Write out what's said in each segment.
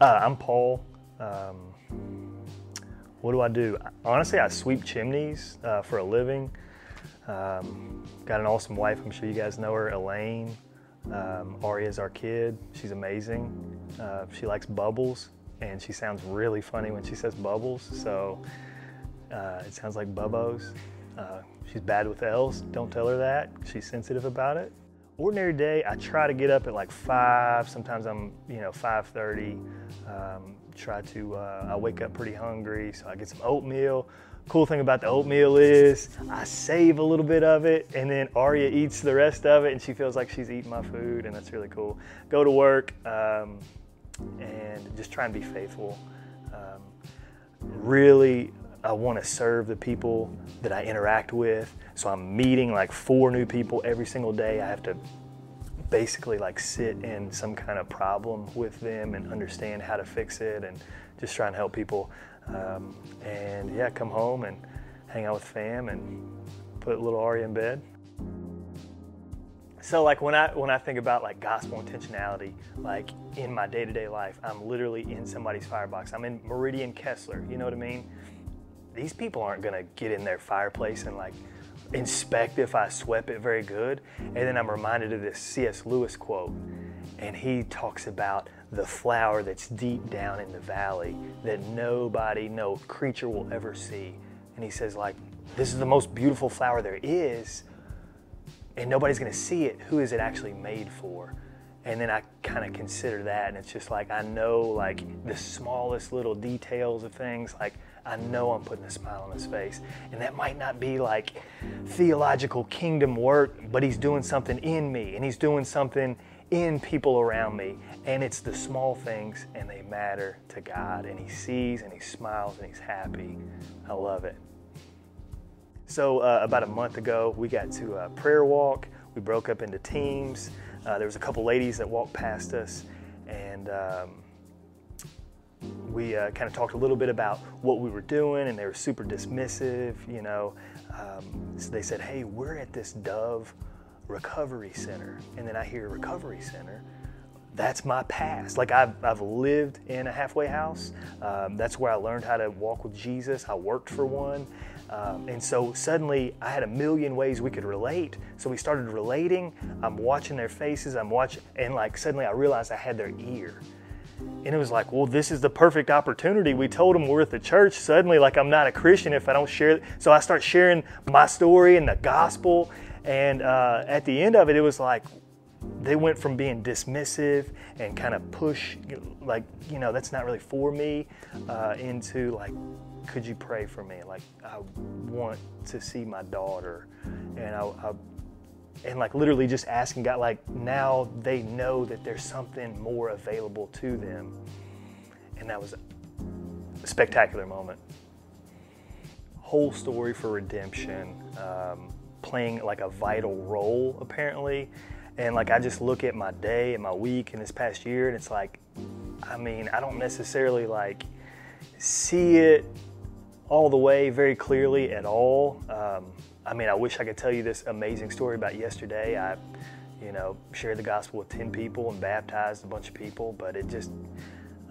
I'm Paul. What do I do? Honestly, I sweep chimneys for a living. Got an awesome wife. I'm sure you guys know her, Elaine. Aria's our kid. She's amazing. She likes bubbles, and she sounds really funny when she says bubbles, so it sounds like Bubbos. She's bad with L's. Don't tell her that. She's sensitive about it. Ordinary day, I try to get up at like 5. Sometimes I'm, 5:30. I wake up pretty hungry, so I get some oatmeal. Cool thing about the oatmeal is I save a little bit of it, and then Aria eats the rest of it, and she feels like she's eating my food, and that's really cool. Go to work and just try and be faithful. Really, I want to serve the people that I interact with. So I'm meeting like 4 new people every single day. I have to basically like sit in some kind of problem with them and understand how to fix it and just try and help people. And yeah, come home and hang out with fam and put little Aria in bed. So like when I think about like gospel intentionality, like in my day-to-day life, I'm literally in somebody's firebox. I'm in Meridian Kessler, you know what I mean? These people aren't gonna get in their fireplace and like inspect if I swept it very good. And then I'm reminded of this C.S. Lewis quote, and he talks about the flower that's deep down in the valley that no creature will ever see. And he says like, this is the most beautiful flower there is, and nobody's gonna see it. Who is it actually made for? And then I kind of consider that, and it's just like, I know like the smallest little details of things, like I know I'm putting a smile on his face. And that might not be like theological kingdom work, but he's doing something in me, and he's doing something in people around me. And it's the small things, and they matter to God. And he sees, and he smiles, and he's happy. I love it. So about a month ago, we got to a prayer walk. We broke up into teams. There was a couple ladies that walked past us, and we kind of talked a little bit about what we were doing, and they were super dismissive, So they said, hey, we're at this Dove Recovery Center. And then I hear Recovery Center. That's my past. Like I've lived in a halfway house. That's where I learned how to walk with Jesus. I worked for one. And so suddenly I had a million ways we could relate. So we started relating. I'm watching their faces. and like suddenly I realized I had their ear. And it was like, well, this is the perfect opportunity. We told them we're at the church. Suddenly, like, I'm not a Christian if I don't share it. So I start sharing my story and the gospel. And at the end of it, it was like, they went from being dismissive and kind of push, like, that's not really for me, into like, could you pray for me? Like, I want to see my daughter. And like literally just asking God, like now they know that there's something more available to them. And that was a spectacular moment. Whole story for redemption, playing like a vital role apparently. And like I just look at my day and my week and this past year, and it's like, I don't necessarily like see it all the way very clearly at all. I wish I could tell you this amazing story about yesterday. I, shared the gospel with 10 people and baptized a bunch of people, but it just,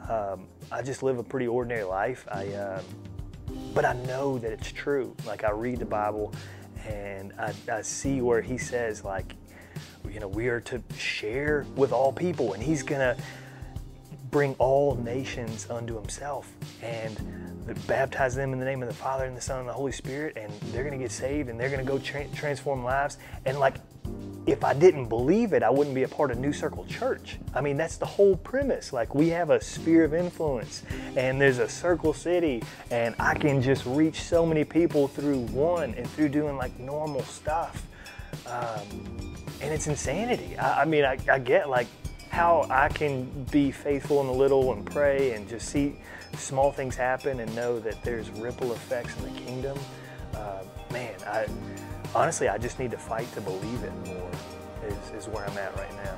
I just live a pretty ordinary life. But I know that it's true. Like I read the Bible and I see where he says like, we are to share with all people, and he's gonna bring all nations unto himself and baptize them in the name of the Father and the Son and the Holy Spirit, and they're gonna get saved and they're gonna go transform lives. And like, if I didn't believe it, I wouldn't be a part of New Circle Church. That's the whole premise. Like we have a sphere of influence, and there's a Circle City, and I can just reach so many people through one and through doing like normal stuff. And it's insanity. I get like how I can be faithful in the little and pray and just see small things happen and know that there's ripple effects in the kingdom. Honestly, I just need to fight to believe it more is where I'm at right now.